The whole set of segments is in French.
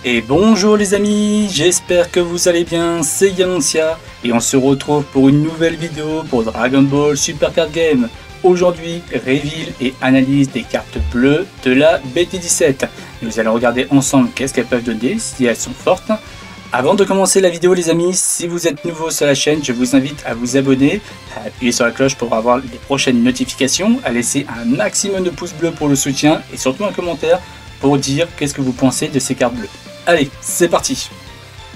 Et bonjour les amis, j'espère que vous allez bien, c'est Yanncia et on se retrouve pour une nouvelle vidéo pour Dragon Ball Super Card Game. Aujourd'hui, reveal et analyse des cartes bleues de la BT17. Nous allons regarder ensemble qu'est-ce qu'elles peuvent donner, si elles sont fortes. Avant de commencer la vidéo les amis, si vous êtes nouveau sur la chaîne, je vous invite à vous abonner, à appuyer sur la cloche pour avoir les prochaines notifications, à laisser un maximum de pouces bleus pour le soutien et surtout un commentaire pour dire qu'est-ce que vous pensez de ces cartes bleues. Allez, c'est parti.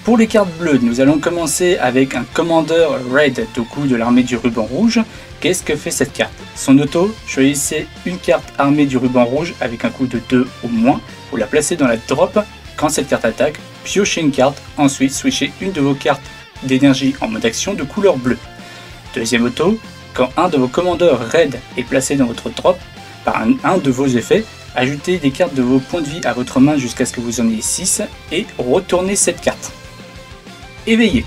Pour les cartes bleues, nous allons commencer avec un Commander Red Doku de l'armée du ruban rouge. Qu'est-ce que fait cette carte? Son auto, choisissez une carte armée du ruban rouge avec un coût de 2 ou moins. Vous la placez dans la drop quand cette carte attaque, piochez une carte, ensuite switchez une de vos cartes d'énergie en mode action de couleur bleue. Deuxième auto, quand un de vos commandeurs Red est placé dans votre drop par un de vos effets, ajoutez des cartes de vos points de vie à votre main jusqu'à ce que vous en ayez 6 et retournez cette carte. Éveillé.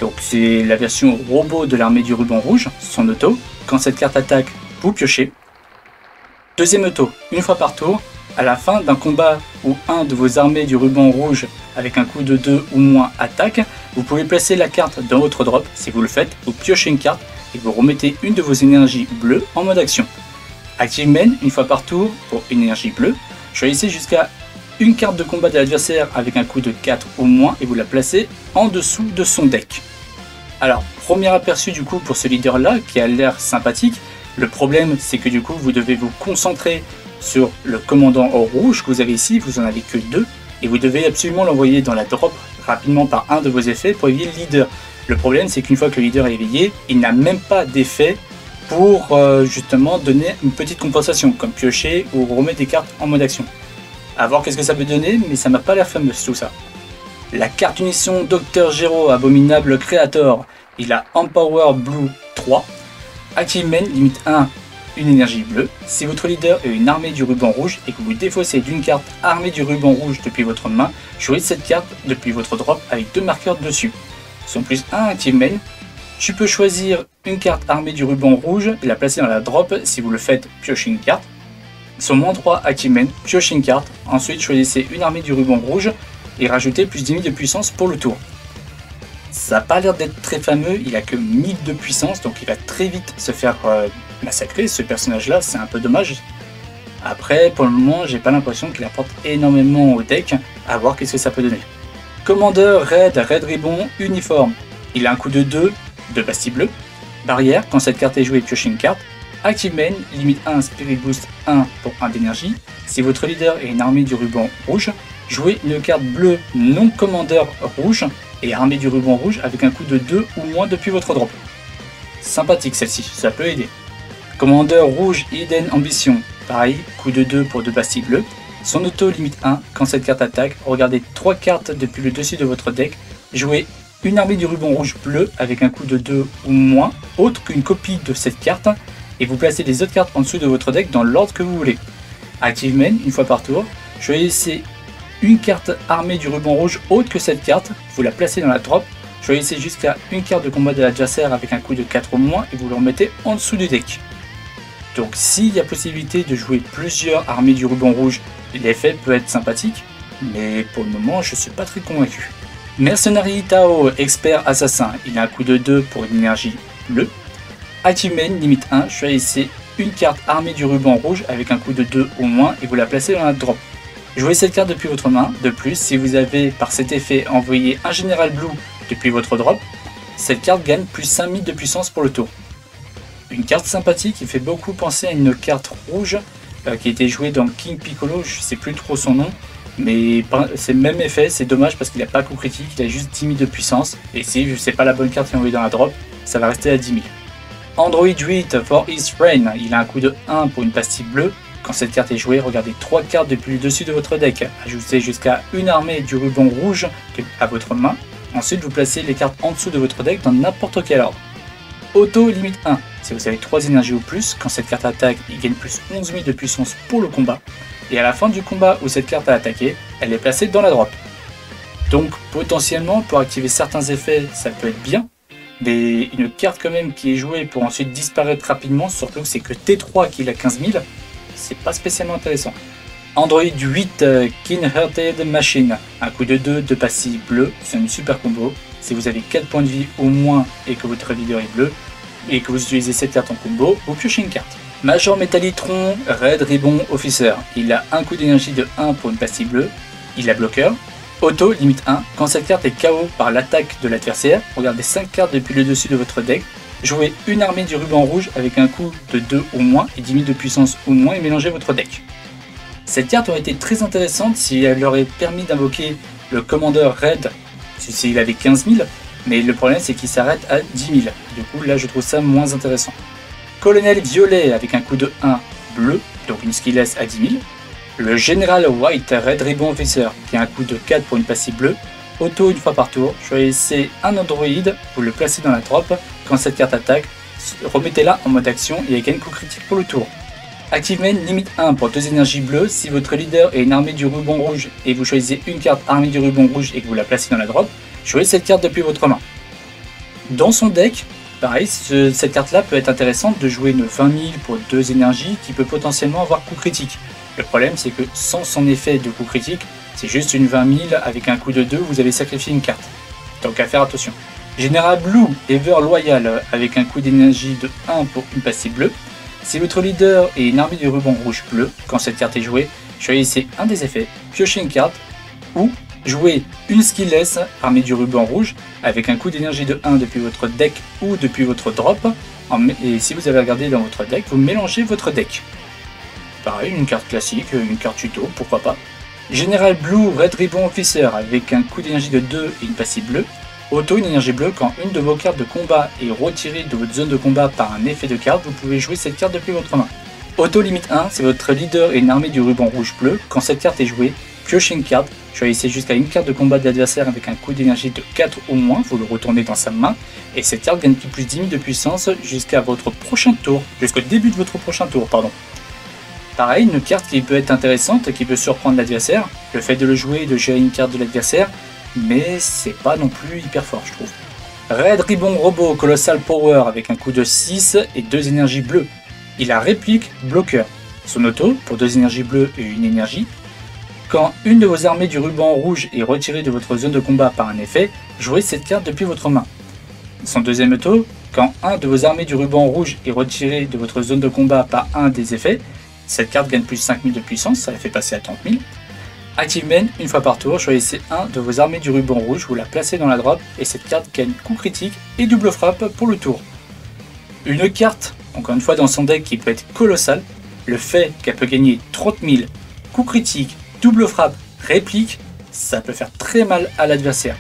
Donc c'est la version robot de l'armée du ruban rouge, son auto. Quand cette carte attaque, vous piochez. Deuxième auto, une fois par tour, à la fin d'un combat où un de vos armées du ruban rouge avec un coût de 2 ou moins attaque, vous pouvez placer la carte dans votre drop. Si vous le faites, vous piochez une carte et vous remettez une de vos énergies bleues en mode action. Active Main, une fois par tour pour énergie bleue, choisissez jusqu'à une carte de combat de l'adversaire avec un coût de 4 ou moins et vous la placez en dessous de son deck. Alors, premier aperçu du coup pour ce leader là qui a l'air sympathique. Le problème c'est que du coup vous devez vous concentrer sur le commandant rouge que vous avez ici, vous en avez que 2 et vous devez absolument l'envoyer dans la drop rapidement par un de vos effets pour éveiller le leader. Le problème c'est qu'une fois que le leader est éveillé, il n'a même pas d'effet pour justement donner une petite compensation comme piocher ou remettre des cartes en mode action. A voir qu'est-ce que ça peut donner, mais ça m'a pas l'air fameux tout ça. La carte munition Dr Gero Abominable Creator, il a Empower Blue 3, Active Main limite 1, une énergie bleue. Si votre leader est une armée du ruban rouge et que vous défaussez d'une carte armée du ruban rouge depuis votre main, choisissez cette carte depuis votre drop avec 2 marqueurs dessus. Son plus 1 Active Main. Tu peux choisir une carte armée du ruban rouge et la placer dans la drop. Si vous le faites, piochez une carte. Son moins 3 Active Main, piochez une carte. Ensuite, choisissez une armée du ruban rouge et rajoutez plus 10 000 de puissance pour le tour. Ça n'a pas l'air d'être très fameux, il a que 1000 de puissance, donc il va très vite se faire massacrer. Ce personnage-là, c'est un peu dommage. Après, pour le moment, j'ai pas l'impression qu'il apporte énormément au deck. À voir qu'est-ce que ça peut donner. Commander Red Ribbon Uniforme. Il a un coût de 2. De pastille bleue. Barrière, quand cette carte est jouée, piochez une carte. Active Main, limite 1, Spirit Boost 1 pour 1 d'énergie. Si votre leader est une armée du ruban rouge, jouez une carte bleue non commandeur rouge et armée du ruban rouge avec un coût de 2 ou moins depuis votre drop. Sympathique celle-ci, ça peut aider. Commandeur rouge Hidden Ambition, pareil, coût de 2 pour 2 pastilles bleues. Son auto limite 1, quand cette carte attaque, regardez 3 cartes depuis le dessus de votre deck, jouez une armée du ruban rouge bleu avec un coût de 2 ou moins, autre qu'une copie de cette carte, et vous placez les autres cartes en dessous de votre deck dans l'ordre que vous voulez. Active Main, une fois par tour, choisissez une carte armée du ruban rouge autre que cette carte, vous la placez dans la drop, choisissez jusqu'à une carte de combat de l'adversaire avec un coût de 4 ou moins et vous le remettez en dessous du deck. Donc s'il y a possibilité de jouer plusieurs armées du ruban rouge, l'effet peut être sympathique, mais pour le moment je suis pas très convaincu. Mercenary Tao, expert assassin, il a un coût de 2 pour une énergie bleue. Active Main, limite 1, choisissez une carte armée du ruban rouge avec un coût de 2 ou moins et vous la placez dans la drop. Jouez cette carte depuis votre main. De plus, si vous avez par cet effet envoyé un général blue depuis votre drop, cette carte gagne plus 5000 de puissance pour le tour. Une carte sympathique qui fait beaucoup penser à une carte rouge qui a été jouée dans King Piccolo, je sais plus trop son nom. Mais c'est le même effet, c'est dommage parce qu'il n'a pas coup critique, il a juste 10 000 de puissance. Et si c'est pas la bonne carte qui est envoyée dans la drop, ça va rester à 10 000. Android 8 for His Rain, il a un coût de 1 pour une pastille bleue. Quand cette carte est jouée, regardez 3 cartes depuis le dessus de votre deck. Ajoutez jusqu'à une armée du ruban rouge à votre main. Ensuite, vous placez les cartes en dessous de votre deck dans n'importe quel ordre. Auto limite 1, si vous avez 3 énergies ou plus, quand cette carte attaque, il gagne plus 11 000 de puissance pour le combat. Et à la fin du combat où cette carte a attaqué, elle est placée dans la drop. Donc potentiellement pour activer certains effets ça peut être bien, mais une carte quand même qui est jouée pour ensuite disparaître rapidement, surtout que c'est que T3 qui a 15 000, c'est pas spécialement intéressant. Android 8 Keen-Hearted Machine, un coup de 2 de passif bleu, c'est une super combo. Si vous avez 4 points de vie au moins et que votre leader est bleu, et que vous utilisez cette carte en combo, vous piochez une carte. Major Métallitron Red Ribbon Officer, il a un coup d'énergie de 1 pour une passive bleue, il a bloqueur, auto limite 1, quand cette carte est KO par l'attaque de l'adversaire, regardez 5 cartes depuis le dessus de votre deck, jouez une armée du ruban rouge avec un coup de 2 au moins et 10 000 de puissance au moins et mélangez votre deck. Cette carte aurait été très intéressante si elle aurait permis d'invoquer le commandeur Red, s'il avait 15 000, mais le problème c'est qu'il s'arrête à 10 000, du coup là je trouve ça moins intéressant. Colonel Violet avec un coup de 1 bleu, donc une skilless à 10 000. Le Général White Red Ribbon Officer qui a un coup de 4 pour une passive bleue. Auto une fois par tour, choisissez un androïde, vous le placez dans la drop, quand cette carte attaque, remettez-la en mode action et avec un coup critique pour le tour. Active main limite 1 pour 2 énergies bleues, si votre leader est une armée du ruban rouge et vous choisissez une carte armée du ruban rouge et que vous la placez dans la drop, jouez cette carte depuis votre main. Dans son deck, pareil, cette carte là peut être intéressante de jouer une 20 000 pour 2 énergies qui peut potentiellement avoir coup critique. Le problème c'est que sans son effet de coup critique, c'est juste une 20 000 avec un coup de 2, vous avez sacrifié une carte. Donc à faire attention. Général Blue Ever Loyal avec un coup d'énergie de 1 pour une passive bleue. Si votre leader est une armée du ruban rouge bleu, quand cette carte est jouée, choisissez un des effets, piochez une carte ou jouez une skillless armée du ruban rouge avec un coup d'énergie de 1 depuis votre deck ou depuis votre drop. Et si vous avez regardé dans votre deck, vous mélangez votre deck. Pareil, une carte classique, une carte tuto, pourquoi pas. Général Blue Red Ribbon Officer avec un coup d'énergie de 2 et une passive bleue. Auto une énergie bleue, quand une de vos cartes de combat est retirée de votre zone de combat par un effet de carte, vous pouvez jouer cette carte depuis votre main. Auto limite 1, c'est votre leader et une armée du ruban rouge bleu, quand cette carte est jouée, piochez une carte, choisissez jusqu'à une carte de combat de l'adversaire avec un coup d'énergie de 4 au moins, vous le retournez dans sa main, et cette carte gagne plus 10 000 de puissance jusqu'à votre prochain tour, jusqu'au début de votre prochain tour, pardon. Pareil, une carte qui peut être intéressante, qui peut surprendre l'adversaire, le fait de le jouer et de gérer une carte de l'adversaire, mais c'est pas non plus hyper fort je trouve. Red Ribbon Robot Colossal Power avec un coup de 6 et 2 énergies bleues. Il a réplique bloqueur. Son auto, pour 2 énergies bleues et une énergie. Quand une de vos armées du ruban rouge est retirée de votre zone de combat par un effet, jouez cette carte depuis votre main. Son deuxième auto, quand un de vos armées du ruban rouge est retiré de votre zone de combat par un des effets, cette carte gagne plus 5000 de puissance, ça la fait passer à 30 000. Active main, une fois par tour, choisissez un de vos armées du ruban rouge, vous la placez dans la drop et cette carte gagne coup critique et double frappe pour le tour. Une carte, encore une fois dans son deck qui peut être colossale, le fait qu'elle peut gagner 30 000, coup critique, double frappe, réplique, ça peut faire très mal à l'adversaire.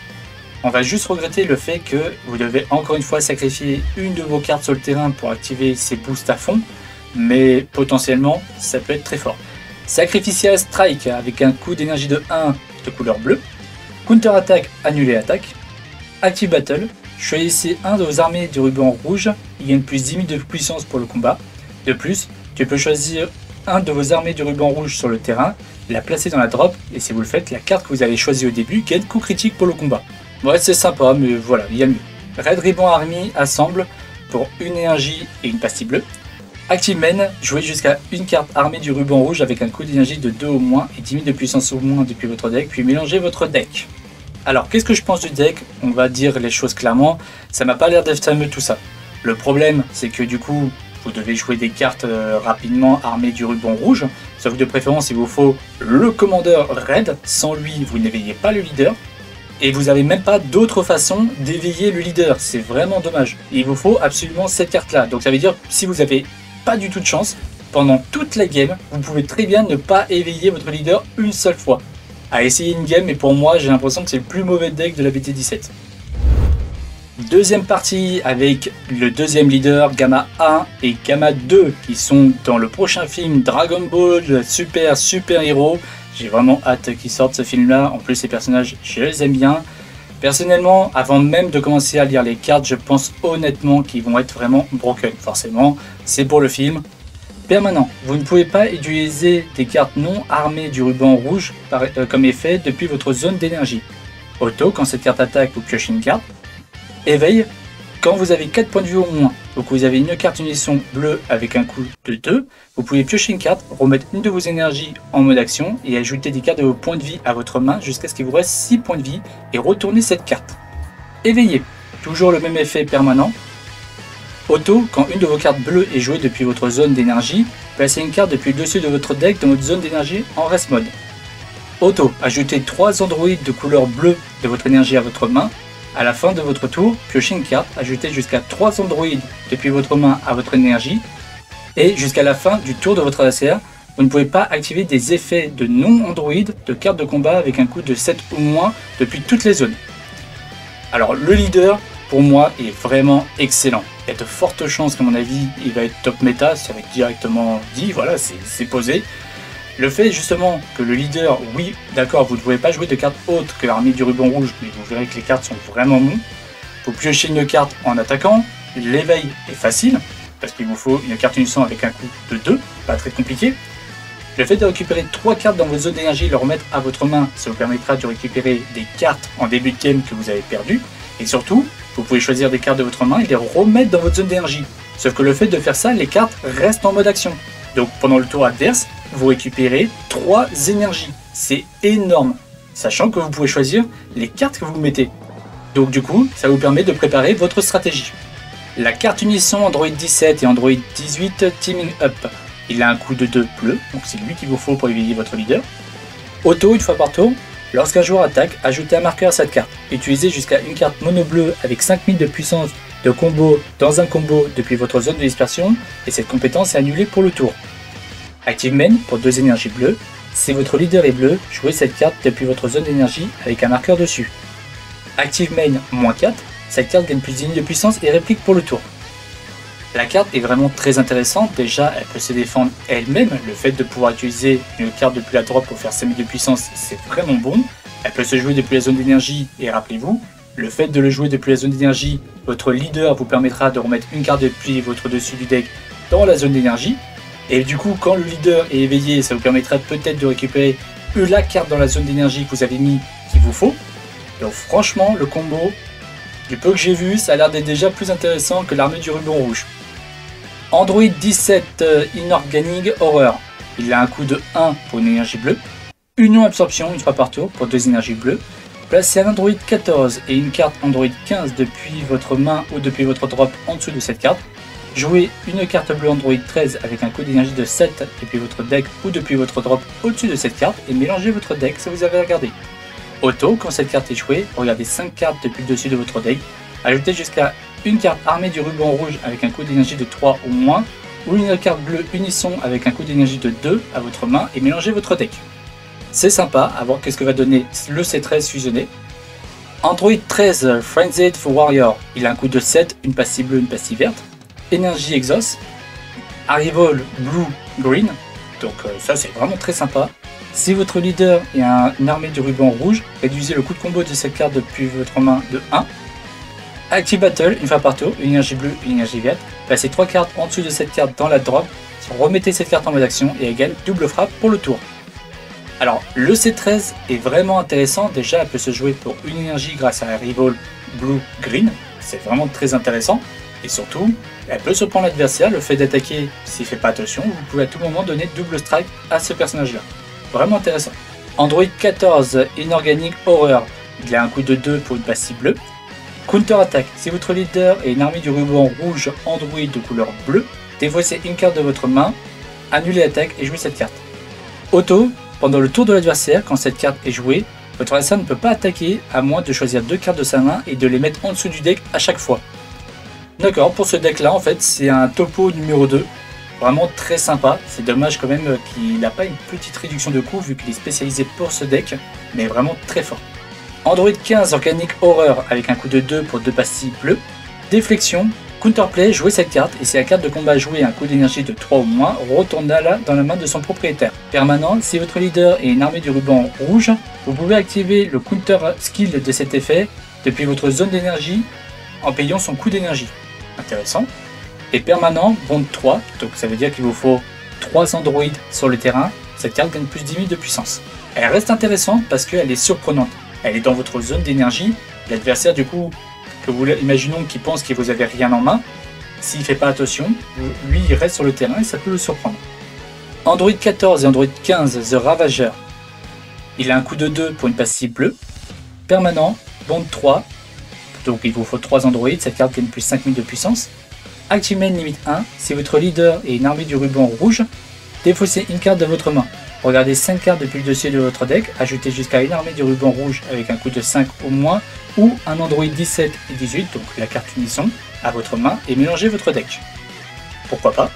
On va juste regretter le fait que vous devez encore une fois sacrifier une de vos cartes sur le terrain pour activer ses boosts à fond, mais potentiellement ça peut être très fort. Sacrificial Strike avec un coup d'énergie de 1 de couleur bleue. Counter Attack, annuler attaque. Active Battle, choisissez un de vos armées du ruban rouge, il gagne plus 10 000 de puissance pour le combat. De plus, tu peux choisir un de vos armées du ruban rouge sur le terrain, la placer dans la drop, et si vous le faites, la carte que vous avez choisie au début gagne coup critique pour le combat. Ouais, c'est sympa, mais voilà, il y a mieux. Red Ribbon Army assemble pour une énergie et une pastille bleue. Active main, jouez jusqu'à une carte armée du ruban rouge avec un coup d'énergie de 2 au moins et 10 000 de puissance au moins depuis votre deck, puis mélangez votre deck. Alors, qu'est-ce que je pense du deck? On va dire les choses clairement, ça m'a pas l'air d'être fameux tout ça. Le problème, c'est que du coup, vous devez jouer des cartes rapidement armées du ruban rouge, sauf de préférence il vous faut le commandeur Red, sans lui vous n'éveillez pas le leader. Et vous n'avez même pas d'autre façon d'éveiller le leader, c'est vraiment dommage. Il vous faut absolument cette carte là, donc ça veut dire si vous avez pas du tout de chance, pendant toute la game, vous pouvez très bien ne pas éveiller votre leader une seule fois. À essayer une game, et pour moi j'ai l'impression que c'est le plus mauvais deck de la BT17. Deuxième partie avec le deuxième leader Gamma 1 et Gamma 2 qui sont dans le prochain film Dragon Ball Super Hero. J'ai vraiment hâte qu'ils sortent ce film là, en plus ces personnages je les aime bien. Personnellement, avant même de commencer à lire les cartes, je pense honnêtement qu'ils vont être vraiment broken. Forcément, c'est pour le film. Permanent, vous ne pouvez pas utiliser des cartes non armées du ruban rouge comme effet depuis votre zone d'énergie. Auto, quand cette carte attaque, vous piochez une carte. Éveil, quand vous avez 4 points de vue au moins Donc vous avez une carte unisson bleue avec un coût de 2. Vous pouvez piocher une carte, remettre une de vos énergies en mode action et ajouter des cartes de vos points de vie à votre main jusqu'à ce qu'il vous reste 6 points de vie et retourner cette carte. Éveillé, toujours le même effet permanent. Auto, quand une de vos cartes bleues est jouée depuis votre zone d'énergie, placez une carte depuis le dessus de votre deck dans votre zone d'énergie en rest mode. Auto, ajoutez 3 androïdes de couleur bleue de votre énergie à votre main. À la fin de votre tour, piochez une carte, ajoutez jusqu'à 3 androïdes depuis votre main à votre énergie. Et jusqu'à la fin du tour de votre adversaire, vous ne pouvez pas activer des effets de non-androïdes de cartes de combat avec un coût de 7 ou moins depuis toutes les zones. Alors le leader, pour moi, est vraiment excellent. Il y a de fortes chances qu'à mon avis, il va être top méta, ça va être directement dit, voilà, c'est posé. Le fait justement que le leader, oui, d'accord, vous ne pouvez pas jouer de cartes autres que l'armée du ruban rouge, mais vous verrez que les cartes sont vraiment bons. Vous piochez une carte en attaquant, l'éveil est facile, parce qu'il vous faut une carte unisson avec un coût de 2, pas très compliqué. Le fait de récupérer 3 cartes dans votre zone d'énergie et les remettre à votre main, ça vous permettra de récupérer des cartes en début de game que vous avez perdues. Et surtout, vous pouvez choisir des cartes de votre main et les remettre dans votre zone d'énergie. Sauf que le fait de faire ça, les cartes restent en mode action. Donc pendant le tour adverse, vous récupérez 3 énergies. C'est énorme, sachant que vous pouvez choisir les cartes que vous mettez. Donc du coup, ça vous permet de préparer votre stratégie. La carte unisson Android 17 et Android 18 Teaming Up. Il a un coût de 2 bleu, donc c'est lui qu'il vous faut pour éveiller votre leader. Auto, une fois par tour, lorsqu'un joueur attaque, ajoutez un marqueur à cette carte. Utilisez jusqu'à une carte mono bleue avec 5000 de puissance de combo dans un combo depuis votre zone de dispersion, et cette compétence est annulée pour le tour. Active Main pour 2 énergies bleues. Si votre leader est bleu, jouez cette carte depuis votre zone d'énergie avec un marqueur dessus. Active Main -4, cette carte gagne plus de 10 de puissance et réplique pour le tour. La carte est vraiment très intéressante, déjà elle peut se défendre elle-même, le fait de pouvoir utiliser une carte depuis la drop pour faire 5000 de puissance c'est vraiment bon. Elle peut se jouer depuis la zone d'énergie et rappelez-vous, le fait de le jouer depuis la zone d'énergie, votre leader vous permettra de remettre une carte depuis votre dessus du deck dans la zone d'énergie. Et du coup, quand le leader est éveillé, ça vous permettra peut-être de récupérer la carte dans la zone d'énergie que vous avez mis qu'il vous faut. Donc franchement, le combo, du peu que j'ai vu, ça a l'air d'être déjà plus intéressant que l'armée du ruban rouge. Android 17 Inorganic Horror. Il a un coût de 1 pour une énergie bleue. Union Absorption, une fois par tour, pour 2 énergies bleues. Placez un Android 14 et une carte Android 15 depuis votre main ou depuis votre drop en dessous de cette carte. Jouez une carte bleue Android 13 avec un coût d'énergie de 7 depuis votre deck ou depuis votre drop au-dessus de cette carte et mélangez votre deck si vous avez regardé. Auto, quand cette carte est jouée, regardez 5 cartes depuis le dessus de votre deck. Ajoutez jusqu'à une carte armée du ruban rouge avec un coût d'énergie de 3 ou moins, ou une carte bleue unisson avec un coût d'énergie de 2 à votre main et mélangez votre deck. C'est sympa à voir qu'est-ce que va donner le C13 fusionné. Android 13 Frenzied for Warrior, il a un coût de 7, une passive bleue, une passive verte. Énergie Exhaust, Arrival Blue Green, donc ça c'est vraiment très sympa. Si votre leader est une armée du ruban rouge, réduisez le coût de combo de cette carte depuis votre main de 1. Active Battle, une fois par tour, une énergie bleue, une énergie verte. Placez 3 cartes en dessous de cette carte dans la drop, remettez cette carte en mode action et égale double frappe pour le tour. Alors le C13 est vraiment intéressant, déjà elle peut se jouer pour une énergie grâce à Arrival Blue Green, c'est vraiment très intéressant. Et surtout, elle peut surprendre l'adversaire, le fait d'attaquer, s'il ne fait pas attention, vous pouvez à tout moment donner double strike à ce personnage-là. Vraiment intéressant. Android 14 Inorganic Horror, il a un coût de 2 pour une passive bleue. Counter attaque, si votre leader est une armée du ruban rouge Android de couleur bleue, défaussez une carte de votre main, annulez l'attaque et jouez cette carte. Auto, pendant le tour de l'adversaire, quand cette carte est jouée, votre adversaire ne peut pas attaquer à moins de choisir 2 cartes de sa main et de les mettre en dessous du deck à chaque fois. D'accord, pour ce deck là en fait c'est un topo numéro 2, vraiment très sympa, c'est dommage quand même qu'il n'a pas une petite réduction de coût vu qu'il est spécialisé pour ce deck, mais vraiment très fort. Android 15 Organic Horror avec un coût de 2 pour 2 passives bleues, Déflexion, Counterplay, jouez cette carte et si la carte de combat jouée a un coût d'énergie de 3 ou moins, retournez-la dans la main de son propriétaire. Permanent, si votre leader est une armée du ruban rouge, vous pouvez activer le counter skill de cet effet depuis votre zone d'énergie en payant son coût d'énergie. Intéressant. Et permanent, bond 3, donc ça veut dire qu'il vous faut 3 androïdes sur le terrain. Cette carte gagne plus 10 000 de puissance. Elle reste intéressante parce qu'elle est surprenante. Elle est dans votre zone d'énergie. L'adversaire, du coup, imaginons qu'il pense que vous avez rien en main. s'il fait pas attention, lui il reste sur le terrain et ça peut le surprendre. Android 14 et Android 15, The Ravager. Il a un coût de 2 pour une passive bleue. Permanent, bond 3. Donc il vous faut 3 Android, cette carte gagne plus 5000 de puissance. Active Main limite 1, si votre leader est une armée du ruban rouge, défaussez une carte de votre main. Regardez 5 cartes depuis le dossier de votre deck, ajoutez jusqu'à une armée du ruban rouge avec un coût de 5 au moins, ou un Android 17 et 18, donc la carte unisson, à votre main et mélangez votre deck. Pourquoi pas.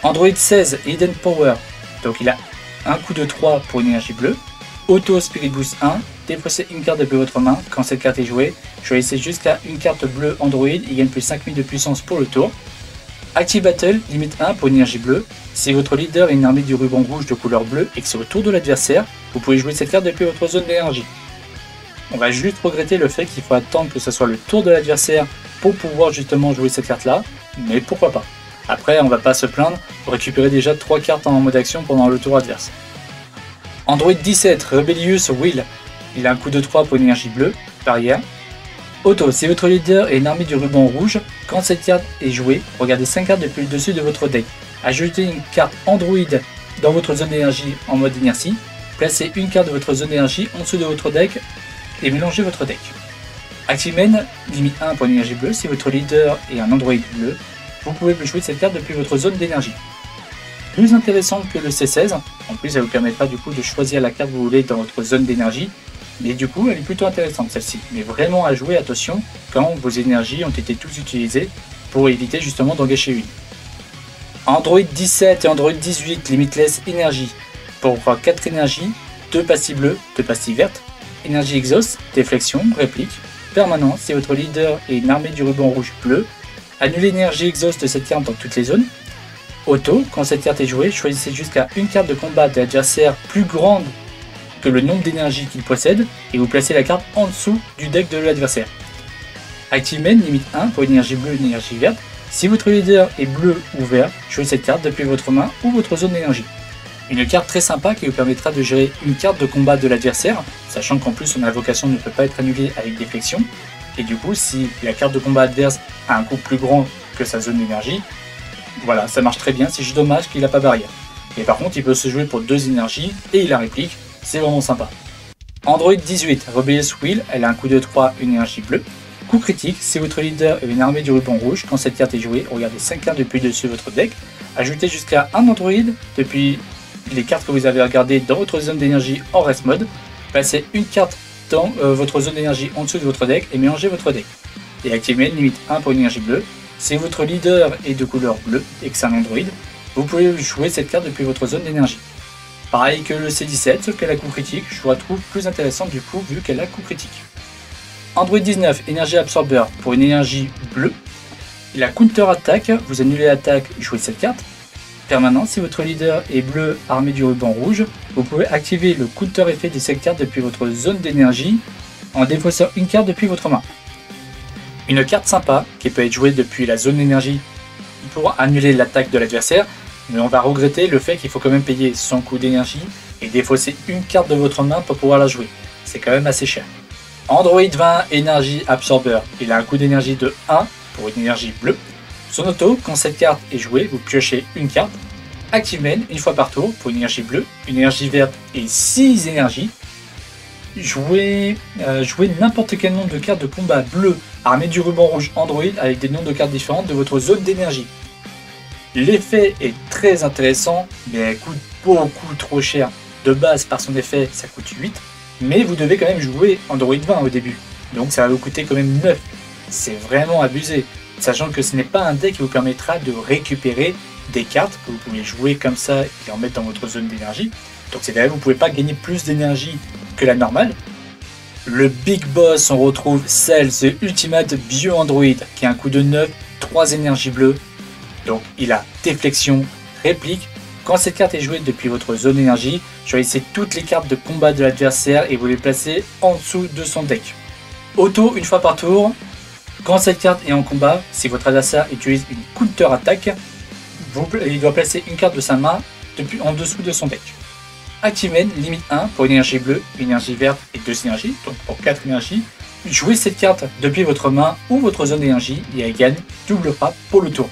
Android 16, Hidden Power, donc il a un coût de 3 pour une énergie bleue. Auto Spirit Boost 1, défaussez une carte depuis votre main, quand cette carte est jouée, choisissez jusqu'à une carte bleue Android, il gagne plus 5000 de puissance pour le tour. Active Battle, limite 1 pour une énergie bleue. Si votre leader est une armée du ruban rouge de couleur bleue et que c'est au tour de l'adversaire, vous pouvez jouer cette carte depuis votre zone d'énergie. On va juste regretter le fait qu'il faut attendre que ce soit le tour de l'adversaire pour pouvoir justement jouer cette carte là, mais pourquoi pas. Après on va pas se plaindre, vous récupérez déjà 3 cartes en mode action pendant le tour adverse. Android 17, Rebellious Will, il a un coût de 3 pour une énergie bleue, barrière. Auto, si votre leader est une armée du ruban rouge, quand cette carte est jouée, regardez 5 cartes depuis le dessus de votre deck. Ajoutez une carte Android dans votre zone d'énergie en mode inertie, placez une carte de votre zone d'énergie en dessous de votre deck et mélangez votre deck. Active Main, limite 1 pour une énergie bleue, si votre leader est un Android bleu, vous pouvez jouer cette carte depuis votre zone d'énergie. Plus intéressante que le C16, en plus elle vous permettra du coup de choisir la carte que vous voulez dans votre zone d'énergie, mais du coup elle est plutôt intéressante celle-ci, mais vraiment à jouer attention quand vos énergies ont été tous utilisées pour éviter justement d'en gâcher une. Android 17 et Android 18 Limitless Energy, pour 4 énergies, 2 pastilles bleues, 2 pastilles vertes, énergie exhaust, déflexion, réplique, permanent, si votre leader est une armée du ruban rouge bleu, annulez l'énergie exhaust de cette carte dans toutes les zones. Auto, quand cette carte est jouée, choisissez jusqu'à une carte de combat de l'adversaire plus grande que le nombre d'énergie qu'il possède et vous placez la carte en dessous du deck de l'adversaire. Active Main, limite 1 pour une énergie bleue et une énergie verte. Si votre leader est bleu ou vert, jouez cette carte depuis votre main ou votre zone d'énergie. Une carte très sympa qui vous permettra de gérer une carte de combat de l'adversaire, sachant qu'en plus son invocation ne peut pas être annulée avec déflexion. Et du coup, si la carte de combat adverse a un coût plus grand que sa zone d'énergie, voilà, ça marche très bien, c'est juste dommage qu'il n'a pas barrière. Mais par contre, il peut se jouer pour 2 énergies et il a réplique, c'est vraiment sympa. Android 18, Rebellious Will, elle a un coût de 3, une énergie bleue. Coup critique, si votre leader est une armée du ruban rouge, quand cette carte est jouée, regardez 5 cartes depuis le dessus de votre deck, ajoutez jusqu'à un Android depuis les cartes que vous avez regardées dans votre zone d'énergie en rest mode, placez une carte dans votre zone d'énergie en dessous de votre deck et mélangez votre deck. Et activez limite 1 pour une énergie bleue. Si votre leader est de couleur bleue et que c'est un Android, vous pouvez jouer cette carte depuis votre zone d'énergie. Pareil que le C17, sauf qu'elle a coup critique, je la trouve plus intéressante du coup vu qu'elle a coup critique. Android 19, énergie absorber pour une énergie bleue. Il a counter attaque, vous annulez l'attaque, jouez cette carte. Permanent, si votre leader est bleu armé du ruban rouge, vous pouvez activer le counter effet de cette carte depuis votre zone d'énergie en défaussant une carte depuis votre main. Une carte sympa qui peut être jouée depuis la zone d'énergie pour annuler l'attaque de l'adversaire, mais on va regretter le fait qu'il faut quand même payer son coût d'énergie et défausser une carte de votre main pour pouvoir la jouer. C'est quand même assez cher. Android 20, énergie absorber. Il a un coût d'énergie de 1 pour une énergie bleue. Son auto, quand cette carte est jouée, vous piochez une carte. Active Main, une fois par tour pour une énergie bleue, une énergie verte et 6 énergies. Jouez n'importe quel nombre de cartes de combat bleu armées du ruban rouge Android avec des noms de cartes différentes de votre zone d'énergie. L'effet est très intéressant, mais elle coûte beaucoup trop cher. De base, par son effet, ça coûte 8, mais vous devez quand même jouer Android 20 au début, donc ça va vous coûter quand même 9. C'est vraiment abusé, sachant que ce n'est pas un deck qui vous permettra de récupérer des cartes que vous pouvez jouer comme ça et les remettre dans votre zone d'énergie. Donc c'est-à-dire que vous ne pouvez pas gagner plus d'énergie que la normale. Le Big Boss, on retrouve Cell, The Ultimate Bio Android, qui a un coût de 9, 3 énergies bleues. Donc il a déflexion, réplique. Quand cette carte est jouée depuis votre zone d'énergie, choisissez toutes les cartes de combat de l'adversaire et vous les placez en dessous de son deck. Auto, une fois par tour. Quand cette carte est en combat, si votre adversaire utilise une counter attaque, il doit placer une carte de sa main en dessous de son deck. Active Main, limite 1 pour une énergie bleue, une énergie verte et 2 énergies, donc pour 4 énergies. jouez cette carte depuis votre main ou votre zone d'énergie et elle gagne double frappe pour le tour.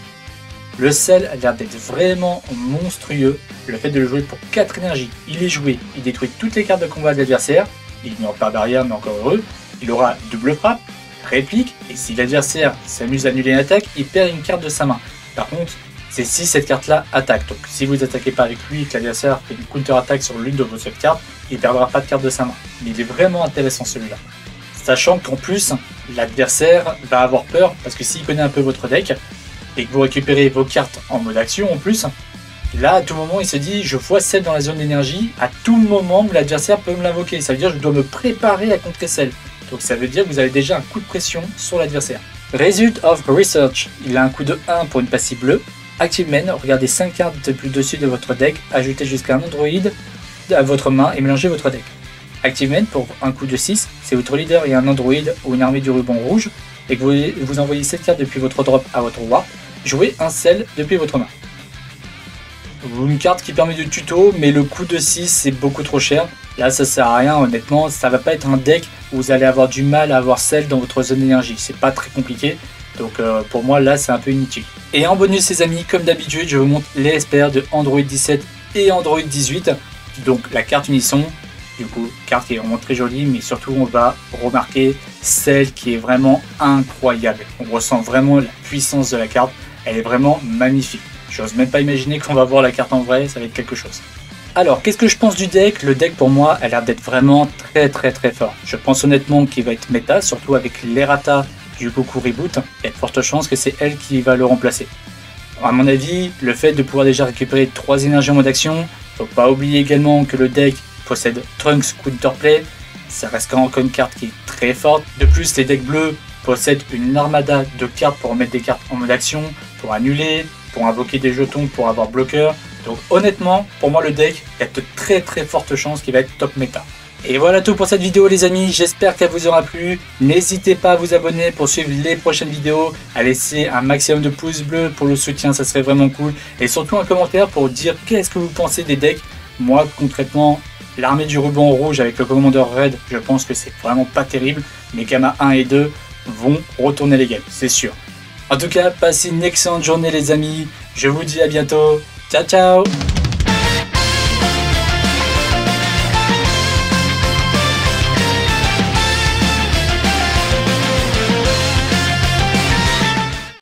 Le sel a l'air d'être vraiment monstrueux. Le fait de le jouer pour 4 énergies, il est joué, il détruit toutes les cartes de combat de l'adversaire, il ignore pas barrière mais encore heureux, il aura double frappe, réplique, et si l'adversaire s'amuse à annuler une attaque, il perd une carte de sa main. Par contre, c'est si cette carte-là attaque. Donc si vous attaquez pas avec lui et que l'adversaire fait une counter-attaque sur l'une de vos autres cartes, il ne perdra pas de carte de sa main. Mais il est vraiment intéressant celui-là. Sachant qu'en plus, l'adversaire va avoir peur, parce que s'il connaît un peu votre deck, et que vous récupérez vos cartes en mode action en plus, là à tout moment il se dit je vois celle dans la zone d'énergie, à tout moment l'adversaire peut me l'invoquer, ça veut dire que je dois me préparer à contrer celle. Donc ça veut dire que vous avez déjà un coup de pression sur l'adversaire. Result of Research, il a un coût de 1 pour une passive bleue. Active Main, regardez 5 cartes depuis le dessus de votre deck, ajoutez jusqu'à un android à votre main et mélangez votre deck. Active Main pour un coût de 6, c'est votre leader et un android ou une armée du ruban rouge, et que vous envoyez cette carte depuis votre drop à votre warp, jouez un sel depuis votre main. Une carte qui permet de tuto, mais le coût de 6 c'est beaucoup trop cher. Là ça sert à rien, honnêtement, ça va pas être un deck où vous allez avoir du mal à avoir sel dans votre zone d'énergie, c'est pas très compliqué. Donc pour moi là c'est un peu inutile. Et en bonus les amis, comme d'habitude je vous montre les SPR de Android 17 et Android 18. Donc la carte unisson, du coup carte qui est vraiment très jolie, mais surtout on va remarquer celle qui est vraiment incroyable. On ressent vraiment la puissance de la carte, elle est vraiment magnifique. J'ose même pas imaginer qu'on va voir la carte en vrai, ça va être quelque chose. Alors, qu'est-ce que je pense du deck? Le deck pour moi a l'air d'être vraiment très fort. Je pense honnêtement qu'il va être méta, surtout avec l'errata du Goku Reboot. Il y a de fortes chances que c'est elle qui va le remplacer. À mon avis, le fait de pouvoir déjà récupérer 3 énergies en mode action, faut pas oublier également que le deck possède Trunks Counterplay, ça reste encore une carte qui est très forte. De plus, les decks bleus possèdent une armada de cartes pour remettre des cartes en mode action, pour annuler, pour invoquer des jetons, pour avoir bloqueur. Donc honnêtement, pour moi le deck, il y a de très fortes chances qu'il va être top méta. Et voilà tout pour cette vidéo les amis, j'espère qu'elle vous aura plu. N'hésitez pas à vous abonner pour suivre les prochaines vidéos, à laisser un maximum de pouces bleus pour le soutien, ça serait vraiment cool. Et surtout un commentaire pour dire qu'est-ce que vous pensez des decks. Moi concrètement, l'armée du ruban rouge avec le commandeur Red, je pense que c'est vraiment pas terrible. Mais Gamma 1 et 2 vont retourner les games, c'est sûr. En tout cas, passez une excellente journée les amis, je vous dis à bientôt, ciao ciao.